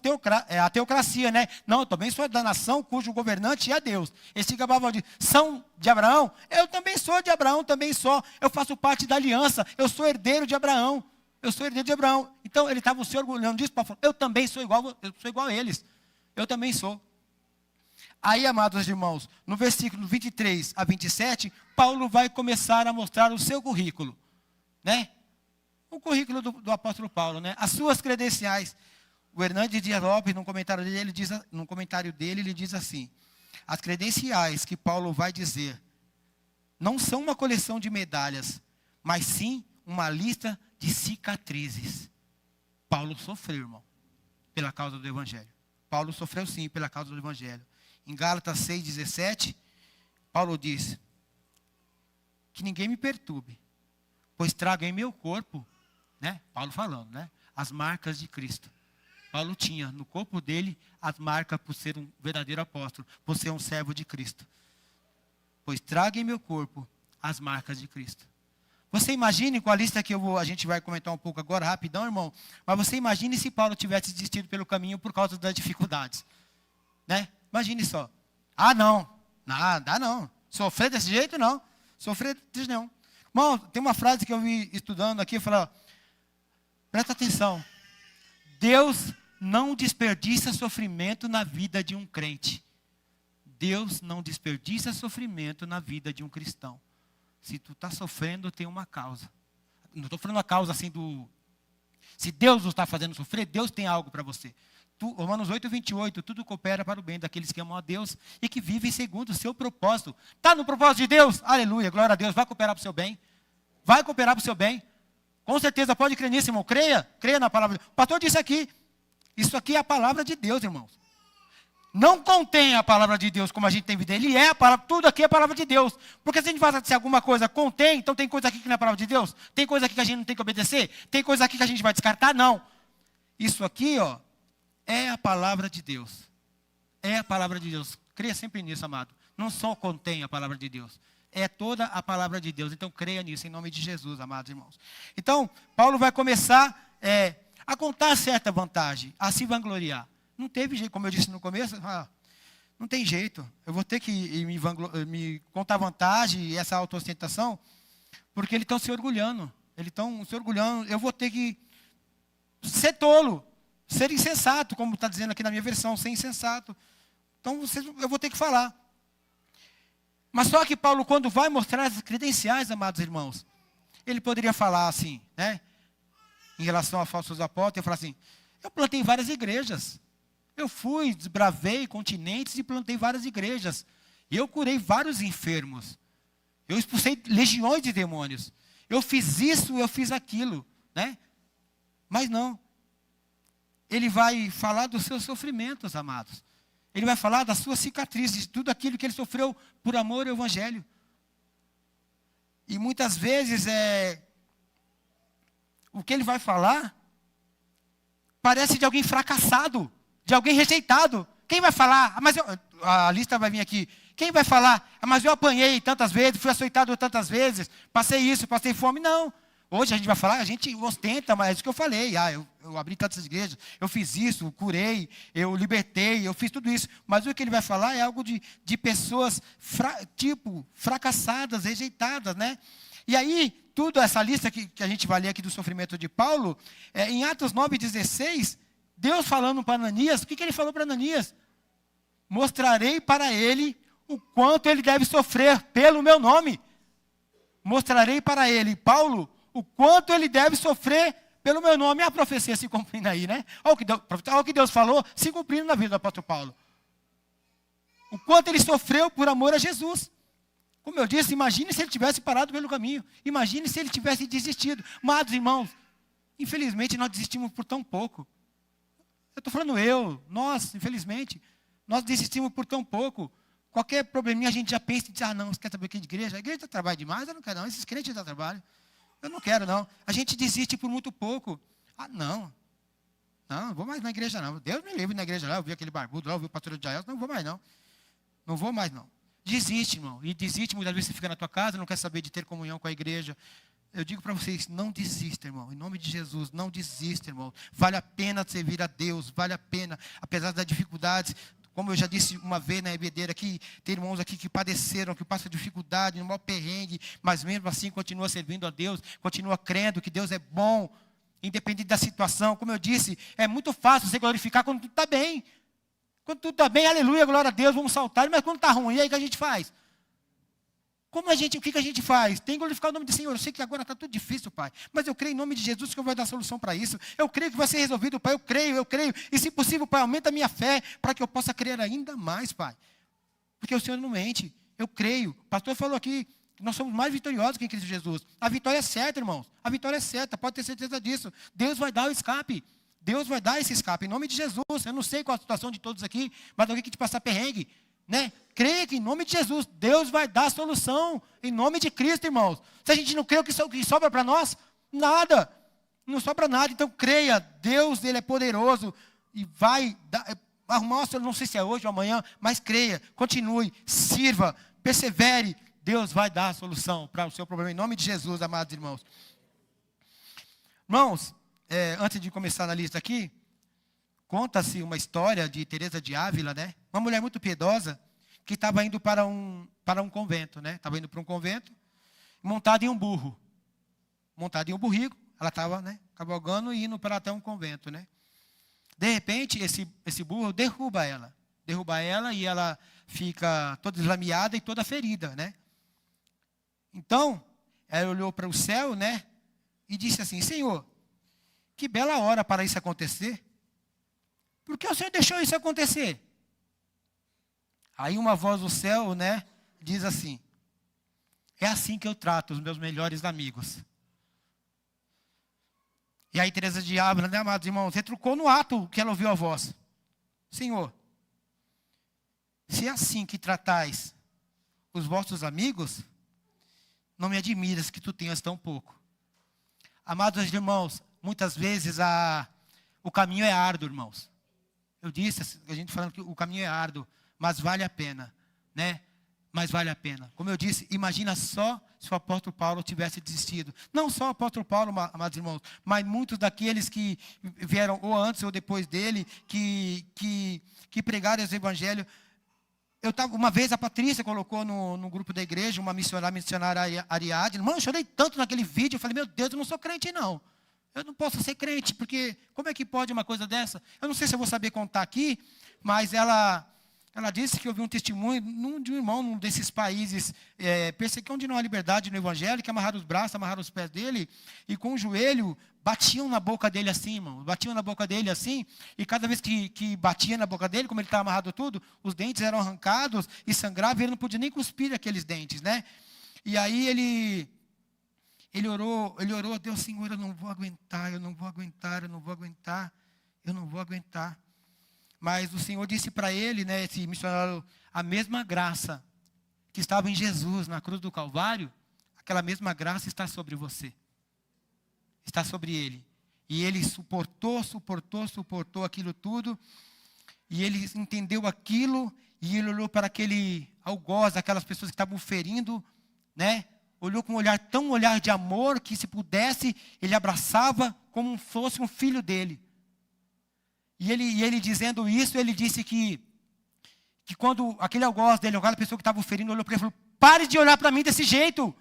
a teocracia, né? Não, eu também sou da nação cujo governante é Deus. Eles se gabavam disso. São de Abraão? Eu também sou de Abraão, também sou. Eu faço parte da aliança, eu sou herdeiro de Abraão. Eu sou herdeiro de Abraão. Então, eles estavam se orgulhando disso para falar, eu também sou igual a eles. Eu também sou. Aí, amados irmãos, no versículo 23 a 27, Paulo vai começar a mostrar o seu currículo. Né? O currículo do apóstolo Paulo, né? As suas credenciais. O Hernandes Dias Lopes, num comentário dele, ele diz assim, as credenciais que Paulo vai dizer não são uma coleção de medalhas, mas sim uma lista de cicatrizes. Paulo sofreu, irmão, pela causa do evangelho. Paulo sofreu sim pela causa do evangelho. Em Gálatas 6,17, Paulo diz, que ninguém me perturbe, pois trago em meu corpo, né? Paulo falando, né? As marcas de Cristo. Paulo tinha no corpo dele as marcas por ser um verdadeiro apóstolo, por ser um servo de Cristo. Pois trago em meu corpo as marcas de Cristo. Você imagine com a lista que a gente vai comentar um pouco agora, rapidão, irmão. Mas você imagine se Paulo tivesse desistido pelo caminho por causa das dificuldades. Né? Imagine só. Não. Dá não. Sofrer desse jeito, não. Sofrer desse jeito, não. Irmão, tem uma frase que eu vi estudando aqui, eu falei, presta atenção. Deus não desperdiça sofrimento na vida de um crente. Deus não desperdiça sofrimento na vida de um cristão. Se tu está sofrendo, tem uma causa. Não estou falando a causa assim do... Se Deus nos está fazendo sofrer, Deus tem algo para você. Romanos 8:28, tudo coopera para o bem daqueles que amam a Deus e que vivem segundo o seu propósito. Está no propósito de Deus? Aleluia, glória a Deus, vai cooperar para o seu bem. Vai cooperar para o seu bem. Com certeza, pode crer nisso, irmão. Creia na palavra de Deus. O pastor disse aqui, isso aqui é a palavra de Deus, irmãos. Não contém a palavra de Deus como a gente tem vida. Ele é a palavra, tudo aqui é a palavra de Deus. Porque se a gente fala se alguma coisa contém, então tem coisa aqui que não é a palavra de Deus? Tem coisa aqui que a gente não tem que obedecer? Tem coisa aqui que a gente vai descartar? Não. Isso aqui, ó, é a palavra de Deus. É a palavra de Deus. Creia sempre nisso, amado. Não só contém a palavra de Deus. É toda a palavra de Deus. Então creia nisso, em nome de Jesus, amados irmãos. Então, Paulo vai começar a contar certa vantagem, a se vangloriar. Não teve jeito, como eu disse no começo, não tem jeito. Eu vou ter que me contar vantagem e essa autoostentação, porque eles estão se orgulhando. Eles estão se orgulhando. Eu vou ter que ser tolo, ser insensato, como está dizendo aqui na minha versão, ser insensato. Então, eu vou ter que falar. Mas só que Paulo, quando vai mostrar as credenciais, amados irmãos, ele poderia falar assim, né? Em relação a falsos apóstolos, ele falar assim, eu plantei várias igrejas. Eu fui, desbravei continentes e plantei várias igrejas. E eu curei vários enfermos. Eu expulsei legiões de demônios. Eu fiz isso, eu fiz aquilo, né? Mas não. Ele vai falar dos seus sofrimentos, amados. Ele vai falar das suas cicatrizes, de tudo aquilo que ele sofreu por amor ao Evangelho. E muitas vezes o que ele vai falar parece de alguém fracassado, de alguém rejeitado. Quem vai falar? A lista vai vir aqui. Quem vai falar? Mas eu apanhei tantas vezes, fui açoitado tantas vezes, passei isso, passei fome. Não. Hoje a gente vai falar, a gente ostenta, mas é isso que eu falei. Eu abri tantas igrejas, eu fiz isso, curei, eu libertei, eu fiz tudo isso. Mas o que ele vai falar é algo de pessoas fracassadas, rejeitadas, né? E aí, tudo essa lista que a gente vai ler aqui do sofrimento de Paulo, em Atos 9:16, Deus falando para Ananias, o que ele falou para Ananias? Mostrarei para ele o quanto ele deve sofrer pelo meu nome. Mostrarei para ele, Paulo, o quanto ele deve sofrer pelo meu nome. A profecia se cumprindo aí, né? Olha o que Deus falou, se cumprindo na vida do apóstolo Paulo. O quanto ele sofreu por amor a Jesus. Como eu disse, imagine se ele tivesse parado pelo caminho. Imagine se ele tivesse desistido. Amados irmãos, infelizmente nós desistimos por tão pouco. Eu estou falando nós, infelizmente, nós desistimos por tão pouco. Qualquer probleminha a gente já pensa e diz, não, você quer saber que de igreja? A igreja dá trabalho demais? Eu não quero não, esses crentes dão trabalho. Eu não quero não. A gente desiste por muito pouco. Não vou mais na igreja não. Deus me livre na igreja lá, eu vi aquele barbudo lá, eu vi o pastor de Jael, não vou mais não. Não vou mais não. Desiste, irmão. E desiste, muitas vezes você fica na tua casa, não quer saber de ter comunhão com a igreja. Eu digo para vocês, não desista, irmão. Em nome de Jesus, não desista, irmão. Vale a pena servir a Deus, vale a pena. Apesar das dificuldades, como eu já disse uma vez na EBD aqui, tem irmãos aqui que padeceram, que passam dificuldade, no maior perrengue, mas mesmo assim continua servindo a Deus, continua crendo que Deus é bom, independente da situação. Como eu disse, é muito fácil você glorificar quando tudo está bem. Quando tudo está bem, aleluia, glória a Deus, vamos saltar. Mas quando está ruim, aí o que a gente faz? O que a gente faz? Tem que glorificar o nome do Senhor. Eu sei que agora está tudo difícil, Pai. Mas eu creio em nome de Jesus que eu vou dar solução para isso. Eu creio que vai ser resolvido, Pai. Eu creio. E se possível, Pai, aumenta a minha fé para que eu possa crer ainda mais, Pai. Porque o Senhor não mente. Eu creio. O pastor falou aqui que nós somos mais vitoriosos que em Cristo Jesus. A vitória é certa, irmãos. A vitória é certa. Pode ter certeza disso. Deus vai dar o escape. Deus vai dar esse escape. Em nome de Jesus. Eu não sei qual a situação de todos aqui, mas alguém que te passar perrengue, né? Creia que em nome de Jesus, Deus vai dar a solução. Em nome de Cristo, irmãos. Se a gente não crê, o que sobra para nós? Nada. Não sobra nada. Então creia, Deus, Ele é poderoso. E vai arrumar uma solução, não sei se é hoje ou amanhã, mas creia, continue, sirva, persevere. Deus vai dar a solução para o seu problema. Em nome de Jesus, amados irmãos. Irmãos, antes de começar na lista aqui, conta-se uma história de Teresa de Ávila, né? Uma mulher muito piedosa, que estava indo para um convento, né? Estava indo para um convento, montada em um burro. Montada em um burrico, ela estava, né, cavalgando e indo para até um convento, né? De repente, esse burro derruba ela e ela fica toda deslameada e toda ferida, né? Então, ela olhou para o céu, né? E disse assim: Senhor, que bela hora para isso acontecer. Por que o Senhor deixou isso acontecer? Aí uma voz do céu, né? Diz assim: é assim que eu trato os meus melhores amigos. E aí Teresa de Ávila, né, amados irmãos, retrucou no ato que ela ouviu a voz: Senhor, se é assim que tratais os vossos amigos, não me admiras que tu tenhas tão pouco. Amados irmãos, muitas vezes o caminho é árduo, irmãos. Eu disse, a gente falando que o caminho é árduo, mas vale a pena, né? Mas vale a pena. Como eu disse, imagina só se o apóstolo Paulo tivesse desistido. Não só o apóstolo Paulo, amados irmãos, mas muitos daqueles que vieram ou antes ou depois dele, que pregaram esse evangelho. Uma vez a Patrícia colocou no grupo da igreja, uma missionária Ariadne. Mano, eu chorei tanto naquele vídeo, eu falei: meu Deus, eu não sou crente não. Eu não posso ser crente, porque como é que pode uma coisa dessa? Eu não sei se eu vou saber contar aqui, mas ela disse que ouviu um testemunho de um irmão num desses países onde não há liberdade no evangelho, que amarraram os braços, amarraram os pés dele, e com o joelho batiam na boca dele assim, irmão. Batiam na boca dele assim, e cada vez que batia na boca dele, como ele estava amarrado tudo, os dentes eram arrancados e sangravam, e ele não podia nem cuspir aqueles dentes, né? E aí ele orou a Deus: Senhor, eu não vou aguentar. Mas o Senhor disse para ele, né, esse missionário: a mesma graça que estava em Jesus na cruz do Calvário, aquela mesma graça está sobre você. Está sobre ele. E ele suportou aquilo tudo. E ele entendeu aquilo. E ele olhou para aquele algoz, aquelas pessoas que estavam ferindo, né? Olhou com um olhar de amor, que se pudesse, ele abraçava como fosse um filho dele. E ele dizendo isso, ele disse que quando aquele algoz dele, aquela pessoa que estava ferindo, olhou para ele e falou: pare de olhar para mim desse jeito.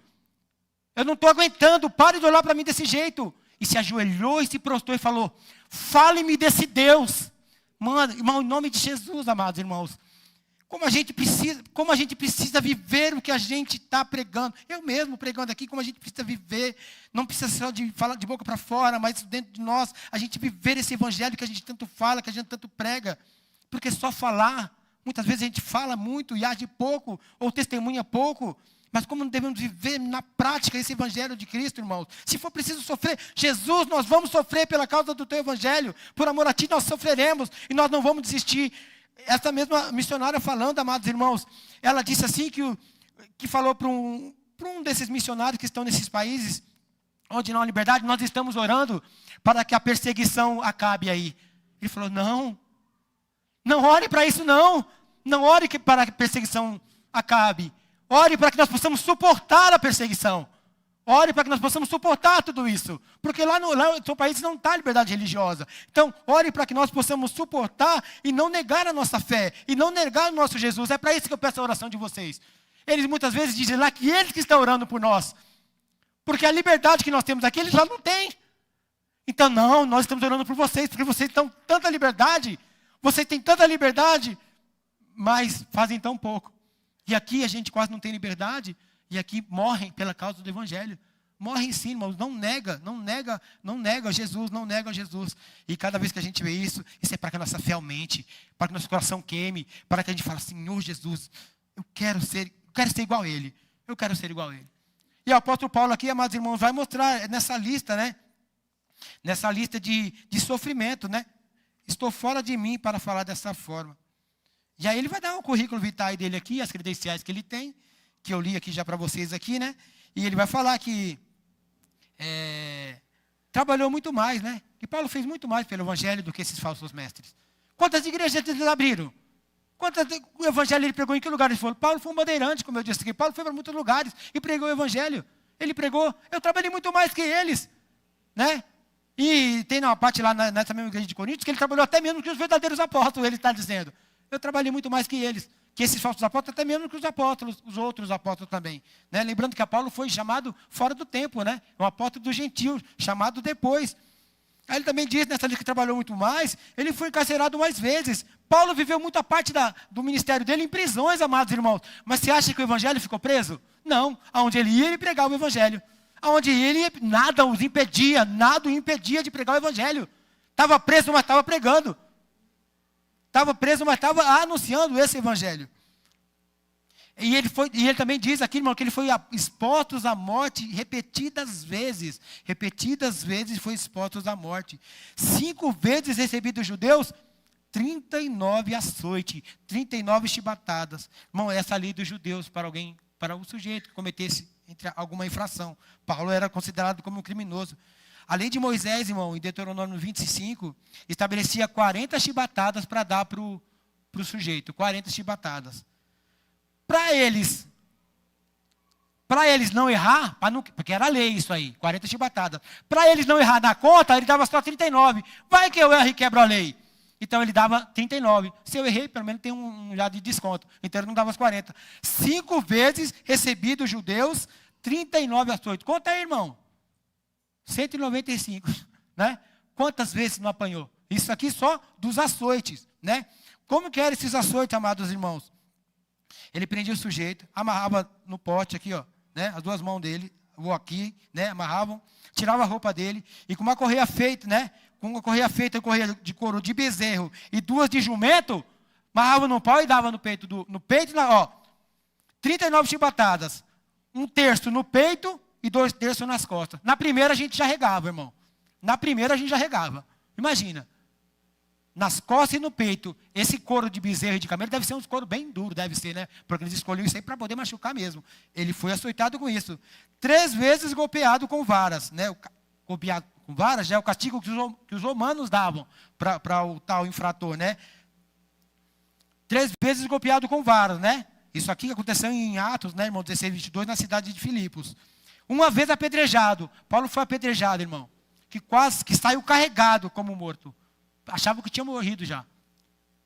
Eu não estou aguentando, pare de olhar para mim desse jeito. E se ajoelhou e se prostrou e falou: fale-me desse Deus. Mano, irmão, em nome de Jesus, amados irmãos. Como a gente precisa viver o que a gente está pregando. Eu mesmo pregando aqui, como a gente precisa viver. Não precisa só de falar de boca para fora, mas dentro de nós, a gente viver esse evangelho que a gente tanto fala, que a gente tanto prega. Porque só falar, muitas vezes a gente fala muito e age pouco, ou testemunha pouco. Mas como não devemos viver na prática esse evangelho de Cristo, irmãos? Se for preciso sofrer, Jesus, nós vamos sofrer pela causa do teu evangelho. Por amor a ti nós sofreremos e nós não vamos desistir. Essa mesma missionária falando, amados irmãos, ela disse assim que falou para um desses missionários que estão nesses países onde não há liberdade: nós estamos orando para que a perseguição acabe aí. Ele falou: não ore para isso não ore para que a perseguição acabe. Ore para que nós possamos suportar a perseguição. Ore para que nós possamos suportar tudo isso. Porque lá no seu país não está liberdade religiosa. Então, ore para que nós possamos suportar e não negar a nossa fé. E não negar o nosso Jesus. É para isso que eu peço a oração de vocês. Eles muitas vezes dizem lá que eles que estão orando por nós. Porque a liberdade que nós temos aqui, eles já não têm. Então, não, nós estamos orando por vocês. Porque vocês têm tanta liberdade. Vocês têm tanta liberdade, mas fazem tão pouco. E aqui a gente quase não tem liberdade. E aqui morrem pela causa do evangelho. Morrem sim, irmãos. Não nega Jesus, não nega Jesus. E cada vez que a gente vê isso é para que a nossa fé aumente, para que nosso coração queime, para que a gente fale: Senhor Jesus, eu quero ser igual a Ele. Eu quero ser igual a Ele. E o apóstolo Paulo aqui, amados irmãos, vai mostrar nessa lista, né? Nessa lista de sofrimento, né? Estou fora de mim para falar dessa forma. E aí ele vai dar um currículo vitae dele aqui, as credenciais que ele tem, que eu li aqui já para vocês aqui, né? E ele vai falar que trabalhou muito mais, né? Que Paulo fez muito mais pelo evangelho do que esses falsos mestres. Quantas igrejas eles abriram? O evangelho ele pregou em que lugar? Ele falou: Paulo foi um bandeirante, como eu disse aqui. Paulo foi para muitos lugares e pregou o evangelho. Ele pregou. Eu trabalhei muito mais que eles, né? E tem uma parte lá nessa mesma igreja de Coríntios que ele trabalhou até mesmo que os verdadeiros apóstolos, ele está dizendo. Eu trabalhei muito mais que eles. Que esses falsos apóstolos, até mesmo que os apóstolos, os outros apóstolos também. Né? Lembrando que Paulo foi chamado fora do tempo, né? Um apóstolo dos gentios, chamado depois. Aí ele também diz, nessa lista que trabalhou muito mais, ele foi encarcerado mais vezes. Paulo viveu muita parte do ministério dele em prisões, amados irmãos. Mas você acha que o evangelho ficou preso? Não, aonde ele ia, ele pregava o evangelho. Aonde ele ia, nada o impedia de pregar o evangelho. Estava preso, mas estava pregando. Estava preso, mas estava anunciando esse evangelho. E ele também diz aqui, irmão, que ele foi exposto à morte repetidas vezes. Repetidas vezes foi exposto à morte. 5 vezes recebido dos judeus, 39 açoites, 39 chibatadas. Irmão, essa lei dos judeus para o sujeito que cometesse alguma infração. Paulo era considerado como um criminoso. A lei de Moisés, irmão, em Deuteronômio 25, estabelecia 40 chibatadas para dar para o sujeito. 40 chibatadas. Para eles não errar, porque era lei isso aí, 40 chibatadas. Para eles não errar na conta, ele dava só 39. Vai que eu erro e quebro a lei. Então ele dava 39. Se eu errei, pelo menos tem um já de desconto. Então ele não dava as 40. 5 vezes recebi dos judeus 39 açoites. Conta aí, irmão. 195, né? Quantas vezes não apanhou? Isso aqui só dos açoites, né? Como que eram esses açoites, amados irmãos? Ele prendia o sujeito, amarrava no pote aqui, ó, né? As 2 mãos dele, ou aqui, né? Amarravam, tirava a roupa dele e com uma correia feita, né? Com uma correia feita, correia de couro de bezerro e 2 de jumento, amarrava no pau e dava no peito, ó, 39 chibatadas, 1/3 no peito e 2/3 nas costas. Na primeira a gente já regava, irmão. Na primeira a gente já regava. Imagina. Nas costas e no peito. Esse couro de bezerro e de camelo deve ser um couro bem duro, deve ser, né? Porque eles escolhiam isso aí para poder machucar mesmo. Ele foi açoitado com isso. 3 vezes golpeado com varas, né? Golpeado com varas já é o castigo que os romanos davam para o tal infrator, né? 3 vezes golpeado com varas, né? Isso aqui aconteceu em Atos, né, irmão? 16:22, na cidade de Filipos. 1 vez apedrejado. Paulo foi apedrejado, irmão. Que saiu carregado como morto. Achava que tinha morrido já.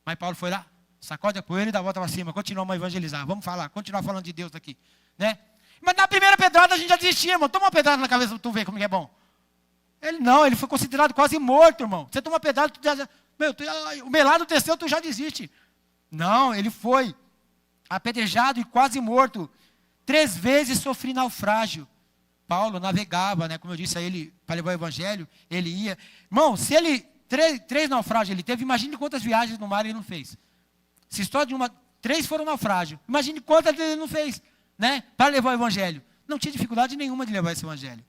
Mas Paulo foi lá, sacode a poeira e dá a volta para cima. Continuamos a evangelizar. Vamos continuar falando de Deus aqui, né? Mas na primeira pedrada a gente já desistia, irmão. Toma uma pedrada na cabeça para tu ver como que é bom. Ele foi considerado quase morto, irmão. Você toma uma pedrada, o melado desceu, tu já desiste. Não, ele foi apedrejado e quase morto. 3 vezes sofri naufrágio. Paulo navegava, né? Como eu disse a ele, para levar o evangelho, ele ia. Irmão, se ele, 3 naufrágios ele teve, imagine quantas viagens no mar ele não fez. Se só de 3 foram naufrágio, imagine quantas ele não fez, né? Para levar o evangelho. Não tinha dificuldade nenhuma de levar esse evangelho.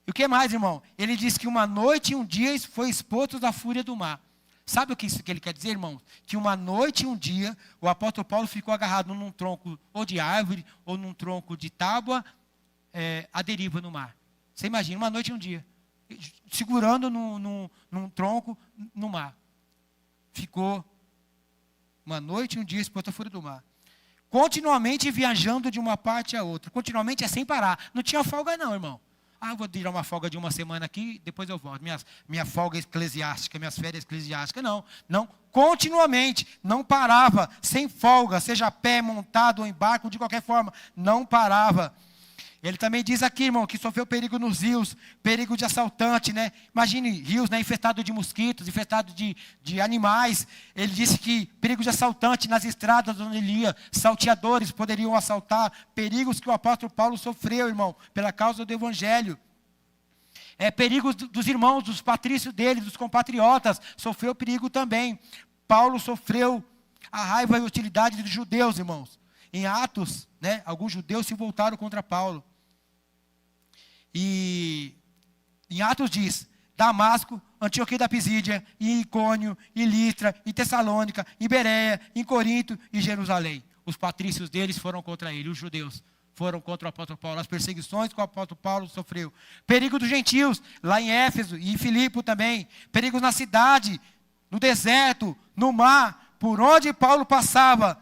E o que mais, irmão? Ele diz que uma noite e um dia foi exposto à fúria do mar. Sabe o que isso que ele quer dizer, irmão? Que uma noite e um dia o apóstolo Paulo ficou agarrado num tronco ou de árvore ou num tronco de tábua, à deriva no mar. Você imagina, uma noite e um dia, segurando num tronco no mar. Ficou uma noite e um dia exposto à fúria do mar. Continuamente viajando de uma parte a outra. Continuamente sem parar. Não tinha folga não, irmão. Vou tirar uma folga de 1 semana aqui, depois eu volto. Minha folga eclesiástica, minhas férias eclesiásticas. Não. Continuamente, não parava, sem folga, seja a pé, montado ou em barco, de qualquer forma, não parava. Ele também diz aqui, irmão, que sofreu perigo nos rios, perigo de assaltante, né? Imagine rios, né, infestados de mosquitos, infestados de animais. Ele disse que perigo de assaltante nas estradas onde ele ia, salteadores poderiam assaltar, perigos que o apóstolo Paulo sofreu, irmão, pela causa do evangelho. Perigos dos irmãos, dos patrícios dele, dos compatriotas, sofreu perigo também. Paulo sofreu a raiva e hostilidade dos judeus, irmãos. Em Atos, né, alguns judeus se voltaram contra Paulo. E em Atos diz, Damasco, Antioquia da Pisídia, e Icônio, e Listra, e Tessalônica, e Bereia, em Corinto e Jerusalém. Os patrícios deles foram contra ele, os judeus foram contra o apóstolo Paulo. As perseguições que o apóstolo Paulo sofreu. Perigo dos gentios, lá em Éfeso e em Filipe também. Perigos na cidade, no deserto, no mar, por onde Paulo passava.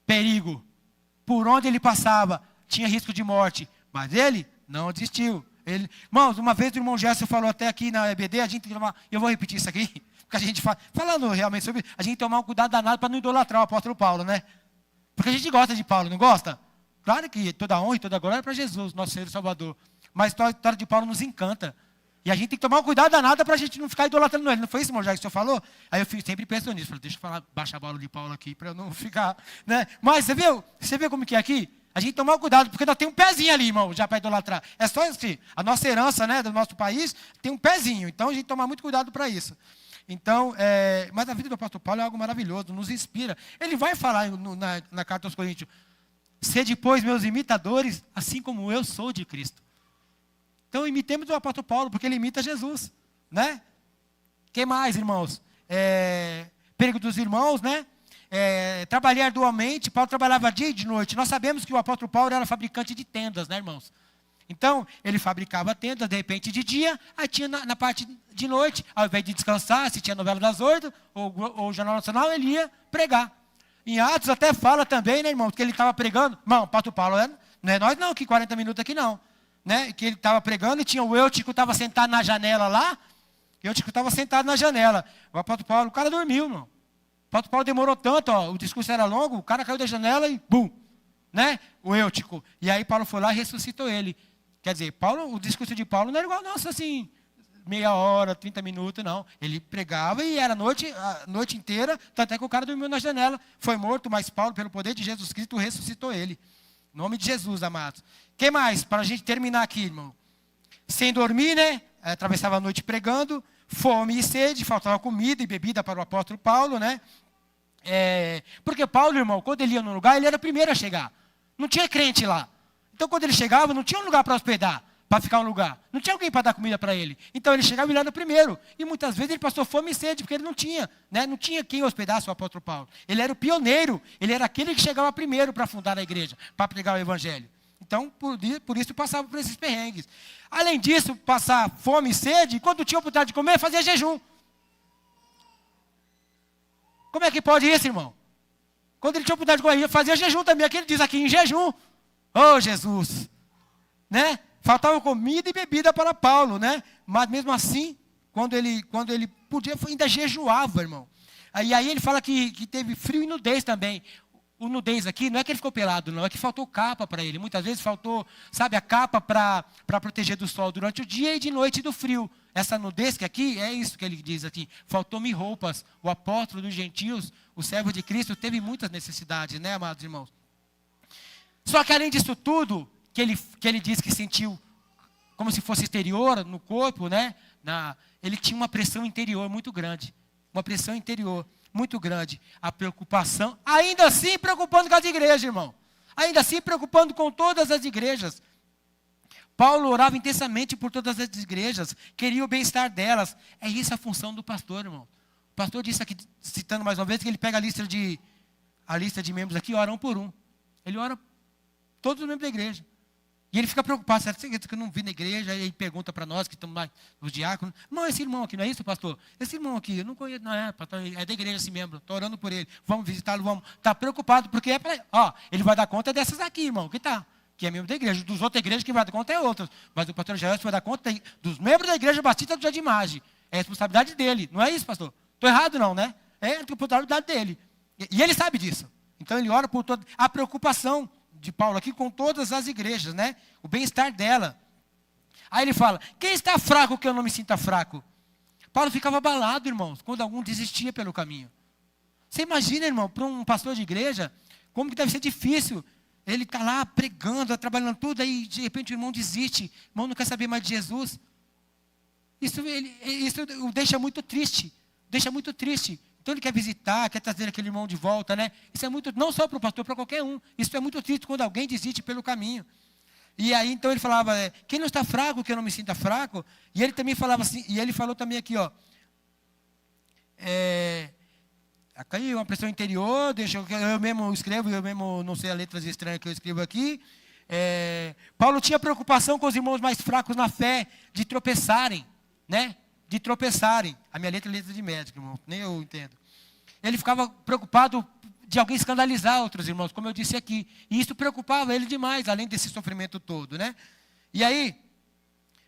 Perigo. Por onde ele passava, tinha risco de morte. Mas ele não desistiu. Irmãos, uma vez o irmão Gerson falou até aqui na EBD, eu vou repetir isso aqui, porque a gente falando realmente sobre, a gente tomar um cuidado danado para não idolatrar o apóstolo Paulo, né? Porque a gente gosta de Paulo, não gosta? Claro que toda honra e toda glória é para Jesus, nosso Senhor e Salvador. Mas a história de Paulo nos encanta. E a gente tem que tomar um cuidado danado para a gente não ficar idolatrando ele. Não foi isso, irmão, já que o senhor falou? Aí eu sempre penso nisso. Falei, deixa eu baixar a bola de Paulo aqui para eu não ficar, né? Mas você viu? Você vê como que é aqui? A gente tomar cuidado, porque nós temos um pezinho ali, irmão, já para idolatrar. É só assim, a nossa herança, né, do nosso país tem um pezinho. Então a gente toma muito cuidado para isso. Então, mas a vida do apóstolo Paulo é algo maravilhoso, nos inspira. Ele vai falar na carta aos Coríntios, sede, pois, meus imitadores, assim como eu sou de Cristo. Então, imitemos o apóstolo Paulo, porque ele imita Jesus, né? O que mais, irmãos? Perigo dos irmãos, né? Trabalhar arduamente. Paulo trabalhava dia e de noite. Nós sabemos que o apóstolo Paulo era fabricante de tendas, né, irmãos? Então, ele fabricava tendas, de repente, de dia, aí tinha na parte de noite, ao invés de descansar, se tinha novela das 8, ou o Jornal Nacional, ele ia pregar. Em Atos até fala também, né, irmãos, que ele estava pregando. Irmão, o apóstolo Paulo, não é nós não, que 40 minutos aqui não. Né, que ele estava pregando e tinha o Eutico, estava sentado na janela lá. O Eutico estava sentado na janela. O apóstolo Paulo, o cara dormiu, irmão. O apóstolo Paulo demorou tanto, ó, o discurso era longo, o cara caiu da janela e bum, né? O Eutico. E aí Paulo foi lá e ressuscitou ele. Quer dizer, o discurso de Paulo não era igual nosso, assim, meia hora, 30 minutos, não. Ele pregava e era a noite inteira, tanto é que o cara dormiu na janela, foi morto, mas Paulo, pelo poder de Jesus Cristo, ressuscitou ele. Em nome de Jesus, amados. O que mais? Para a gente terminar aqui, irmão. Sem dormir, né? Atravessava a noite pregando. Fome e sede. Faltava comida e bebida para o apóstolo Paulo, né? Porque Paulo, irmão, quando ele ia num lugar, ele era o primeiro a chegar. Não tinha crente lá. Então, quando ele chegava, não tinha um lugar para hospedar, para ficar um lugar. Não tinha alguém para dar comida para ele. Então, ele chegava e ele era o primeiro. E muitas vezes ele passou fome e sede, porque ele não tinha, né? Não tinha quem hospedasse o apóstolo Paulo. Ele era o pioneiro. Ele era aquele que chegava primeiro para fundar a igreja, para pregar o evangelho. Então, por isso passava por esses perrengues. Além disso, passar fome e sede, quando tinha oportunidade de comer, fazia jejum. Como é que pode isso, irmão? Quando ele tinha oportunidade de comer, fazia jejum também. Aqui ele diz aqui, em jejum. Oh, Jesus! Né? Faltava comida e bebida para Paulo, né? Mas mesmo assim, quando ele podia, ainda jejuava, irmão. Aí ele fala que teve frio e nudez também. O nudez aqui não é que ele ficou pelado, não, é que faltou capa para ele. Muitas vezes faltou, sabe, a capa para proteger do sol durante o dia e de noite do frio. Essa nudez que aqui, é isso que ele diz aqui. Faltou-me roupas. O apóstolo dos gentios, o servo de Cristo, teve muitas necessidades, né, amados irmãos? Só que além disso tudo, que ele diz que sentiu como se fosse exterior, no corpo, né? Ele tinha uma pressão interior muito grande. Uma pressão interior muito grande. A preocupação, ainda assim preocupando com as igrejas, irmão. Ainda assim preocupando com todas as igrejas. Paulo orava intensamente por todas as igrejas, queria o bem-estar delas. É isso a função do pastor, irmão. O pastor disse aqui, citando mais uma vez, que ele pega a lista de membros aqui, ora um por um. Ele ora todos os membros da igreja. E ele fica preocupado, será que eu não vi na igreja? Aí ele pergunta para nós, que estamos lá, os diáconos, não, esse irmão aqui, não é isso, pastor? Esse irmão aqui, eu não conheço, não é, pastor, é da igreja esse membro, estou orando por ele, vamos visitá-lo, vamos. Está preocupado, porque ele vai dar conta dessas aqui, irmão, que é membro da igreja. Dos outras igrejas, quem vai dar conta é outras. Mas o pastor Jair vai dar conta dos membros da igreja Batista do Jardim Magem. É a responsabilidade dele, não é isso, pastor? Estou errado não, né? É a responsabilidade dele. E ele sabe disso. Então ele ora por toda a preocupação de Paulo aqui com todas as igrejas, né? O bem-estar dela. Aí ele fala, quem está fraco que eu não me sinta fraco? Paulo ficava abalado, irmãos, quando algum desistia pelo caminho. Você imagina, irmão, para um pastor de igreja, como que deve ser difícil. Ele está lá pregando, trabalhando tudo, aí de repente o irmão desiste, o irmão não quer saber mais de Jesus. Isso o deixa muito triste, Então ele quer visitar, quer trazer aquele irmão de volta, né? Isso é muito, não só para o pastor, para qualquer um. Isso é muito triste quando alguém desiste pelo caminho. E aí então ele falava, quem não está fraco, que eu não me sinta fraco. E ele também falava assim, e ele falou também aqui, aqui uma pressão interior, eu mesmo escrevo, eu mesmo não sei as letras estranhas que eu escrevo aqui. Paulo tinha preocupação com os irmãos mais fracos na fé, de tropeçarem, né? De tropeçarem. A minha letra é letra de médico, irmão, nem eu entendo. Ele ficava preocupado de alguém escandalizar outros irmãos, como eu disse aqui. E isso preocupava ele demais, além desse sofrimento todo, né? E aí,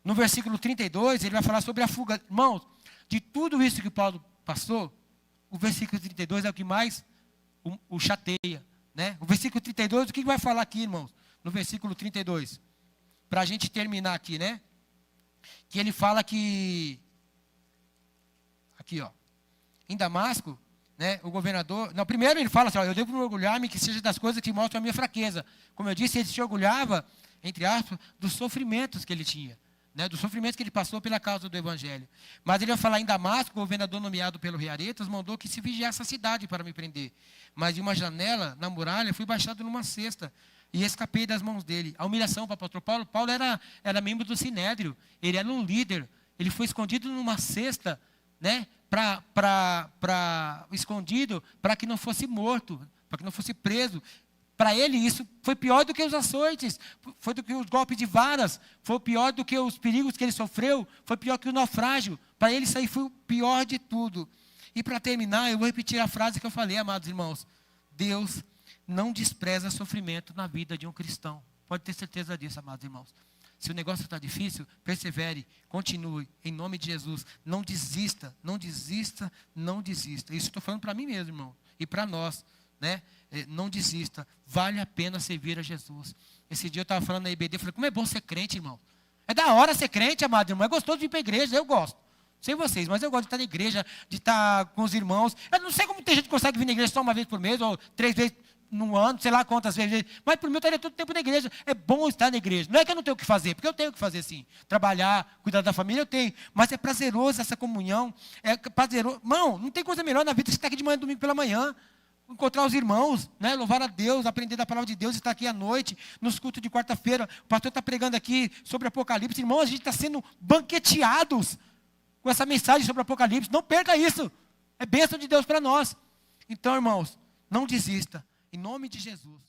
no versículo 32, ele vai falar sobre a fuga. Irmãos, de tudo isso que Paulo passou, o versículo 32 é o que mais o chateia, né? O versículo 32, o que vai falar aqui, irmãos? No versículo 32. Para a gente terminar aqui, né? que ele fala que, aqui ó, em Damasco, né, o governador, não, primeiro ele fala assim, ó, eu devo me orgulhar-me que seja das coisas que mostram a minha fraqueza. Como eu disse, ele se orgulhava, entre aspas, dos sofrimentos que ele tinha, né, dos sofrimentos que ele passou pela causa do evangelho. Mas ele vai falar em Damasco, o governador nomeado pelo rei Aretas mandou que se vigiasse a cidade para me prender. Mas de uma janela na muralha fui baixado numa cesta e escapei das mãos dele. A humilhação para o apóstolo Paulo, Paulo era membro do Sinédrio, ele era um líder, ele foi escondido numa cesta, né, escondido para que não fosse morto, para que não fosse preso. Para ele isso foi pior do que os açoites, foi do que os golpes de varas, foi pior do que os perigos que ele sofreu, foi pior que o naufrágio. Para ele isso aí foi o pior de tudo. E para terminar, eu vou repetir a frase que eu falei, amados irmãos. Deus não despreza sofrimento na vida de um cristão. Pode ter certeza disso, amados irmãos. Se o negócio está difícil, persevere, continue, em nome de Jesus. Não desista, não desista, não desista. Isso estou falando para mim mesmo, irmão, e para nós, né? Não desista, vale a pena servir a Jesus. Esse dia eu estava falando na IBD, falei, como é bom ser crente, irmão. É da hora ser crente, amado irmão, é gostoso de ir para a igreja, eu gosto. Sei vocês, mas eu gosto de estar na igreja, de estar com os irmãos. Eu não sei como tem gente que consegue vir na igreja só uma vez por mês, ou 3 vezes no ano, sei lá quantas vezes. Mas por mim eu estaria todo tempo na igreja. É bom estar na igreja. Não é que eu não tenho o que fazer, porque eu tenho o que fazer sim. Trabalhar, cuidar da família, eu tenho. Mas é prazeroso essa comunhão. É prazeroso. Irmão, não tem coisa melhor na vida que estar aqui de manhã, domingo pela manhã. Encontrar os irmãos, né? Louvar a Deus, aprender da palavra de Deus, estar aqui à noite, nos cultos de quarta-feira. O pastor está pregando aqui sobre Apocalipse. Irmão, a gente está sendo banqueteados com essa mensagem sobre Apocalipse. Não perca isso. É bênção de Deus para nós. Então, irmãos, não desista. Em nome de Jesus.